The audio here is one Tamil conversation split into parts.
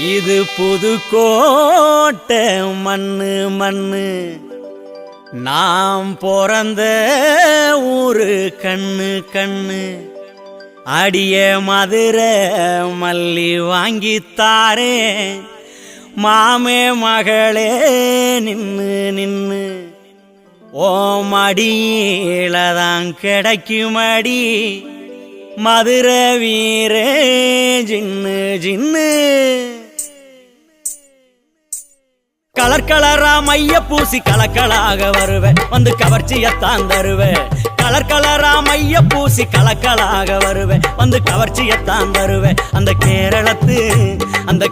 இது புதுக்கோட்டை மண்ணு மண்ணு நாம் பிறந்த ஊரு கண்ணு கண்ணு அடிய மதுரை மல்லி வாங்கித்தாரே மாமே மகளே நின்னு நின்னு ஓ மடியிலதான் கிடைக்குமடி மதுரை வீரே ஜின்னு ஜின்னு கலர் கலரா மைய பூசி கலக்கலாக வருவேன் வந்து கவர்ச்சியத்தான் தருவேன் கலர் கலரா மைய பூசி கலக்கலாக வருவேன் வந்து கவர்ச்சியத்தான் தருவேன் அந்த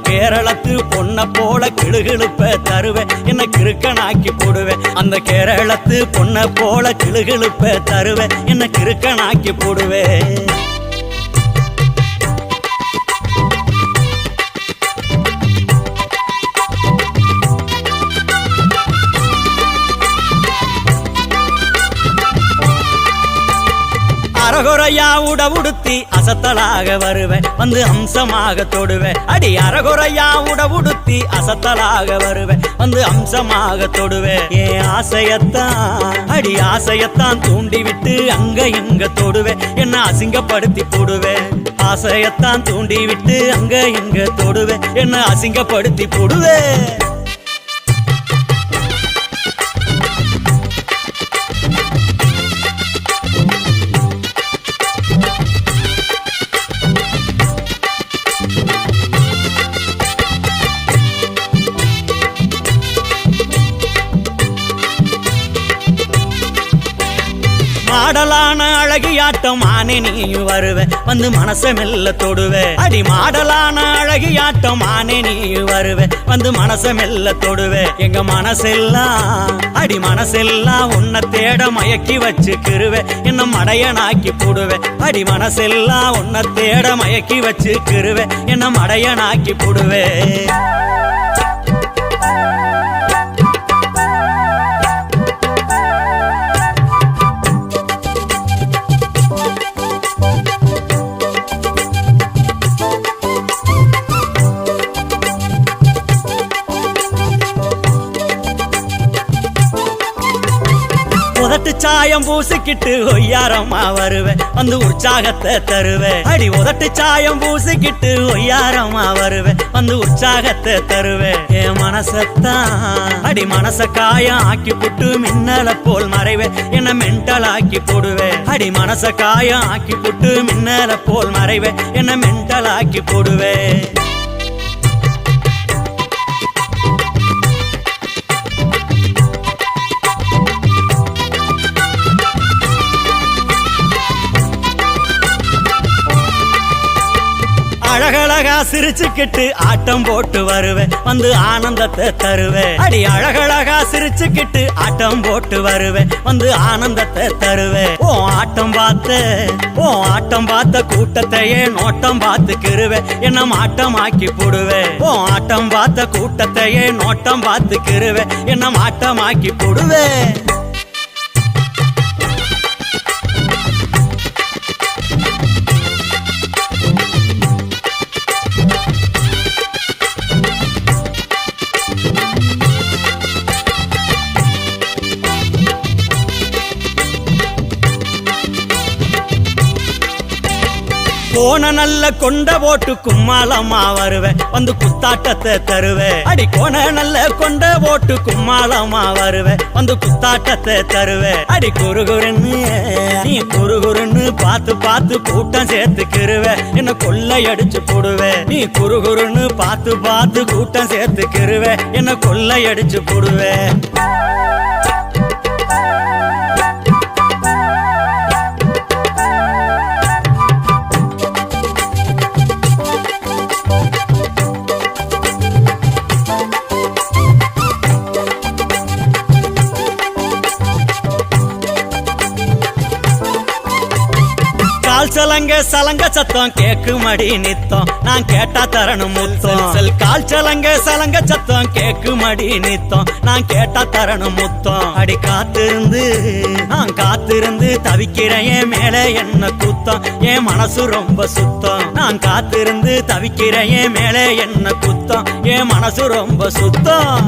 கேரளத்து பொண்ண போல கிளுகிழுப்ப தருவேன் என்ன கிறுக்கனாக்கி போடுவேன் அந்த கேரளத்து பொண்ண போல கிளுகிழுப்ப தருவேன் என்ன கிறுக்கனாக்கி போடுவேன் அரகுறையா உடவுடுத்தி அசத்தலாக வருவேன் வந்து அம்சமாக தொடுவேன் அடி அரகுறையா உடவுடுத்தி அசத்தலாக வருவேன் வந்து அம்சமாக தொடுவேன் ஏன் ஆசையத்தான் தூண்டி விட்டு அங்க இங்க தொடுவேன் என்ன அசிங்கப்படுத்தி போடுவேன் ஆசையத்தான் தூண்டி விட்டு அங்க இங்க தொடுவேன் என்ன அசிங்கப்படுத்தி போடுவேன் மாடலான அழகியாட்டம் ஆனே நீயும் வருவேன் வந்து மனச மெல்ல தொடுவேன் அடி மாடலான அழகியாட்டம் ஆனே நீயும் வருவேன் வந்து மனச மெல்ல தொடுவேன் எங்க மனசெல்லாம் உன்னை தேட மயக்கி வச்சுக்கிருவேன் என்ன மடையனாக்கி போடுவேன் அடி மனசெல்லாம் உன்னை தேட மயக்கி வச்சுக்கிருவேன் என்ன மடையனாக்கி போடுவேன் உதட்டு சாயம் பூசிக்கிட்டு ஒய்யாரமா வருவேன் வந்து உற்சாகத்தை தருவேன் அடி உதட்டு சாயம் பூசிக்கிட்டு ஒய்யாரமா வருவேன் வந்து உற்சாகத்தை தருவேன் என் மனச காயம் ஆக்கி புட்டு மின்னல போல் மறைவேன் என்ன மென்டல் ஆக்கி போடுவேன் அடி மனச காயம் ஆக்கி புட்டு மின்னல போல் மறைவேன் என்ன மென்டல் ஆக்கி போடுவேன் அழகழகா சிரிச்சுக்கிட்டு ஆட்டம் போட்டு வருவேன் வந்து ஆனந்தத்தை தருவேன் அடி அழகழகா சிரிச்சுக்கிட்டு ஆட்டம் போட்டு வருவேன் வந்து ஆனந்தத்தை தருவேன் ஓ ஆட்டம் பார்த்த கூட்டத்தையே நோட்டம் பார்த்துக்கிருவேன் என்ன மாட்டமாக்கி போடுவேன் ஓ ஆட்டம் பார்த்த கூட்டத்தையே நோட்டம் பார்த்துக்கிருவேன் என்ன மாட்டமாக்கி போடுவேன் கோண நல்ல கொண்ட போட்டு கும்மாளமா வருவேன் வந்து குத்தாட்டத்தை தருவேன் அடி கோண நல்ல கொண்ட போட்டு கும்மாளமா வருவேன் வந்து குத்தாட்டத்தை தருவேன் அடி குறுகுறுன்னு பார்த்து கூட்டம் சேர்த்துக்கிருவேன் என்ன கொள்ளையடிச்சு போடுவேன் நீ குறுகுறுன்னு பார்த்து கூட்டம் சேர்த்துக்கிருவேன் என்ன கொள்ளையடிச்சு போடுவேன் கால் சலங்க சலங்க சத்தம் கேக்குமடி நித்தம் நான் கேட்டா தரணும் முத்தம் கால் சலங்க சலங்க சத்தம் கேக்குமடி நித்தம் நான் கேட்டா தரணும் முத்தம் அடி காத்திருந்து நான் காத்திருந்து தவிக்கிறேன் என் மேல என்ன குத்தம் என் மனசு ரொம்ப சுத்தம் நான் காத்திருந்து தவிக்கிறேன் என் மேல என்ன குத்தம் என் மனசு ரொம்ப சுத்தம்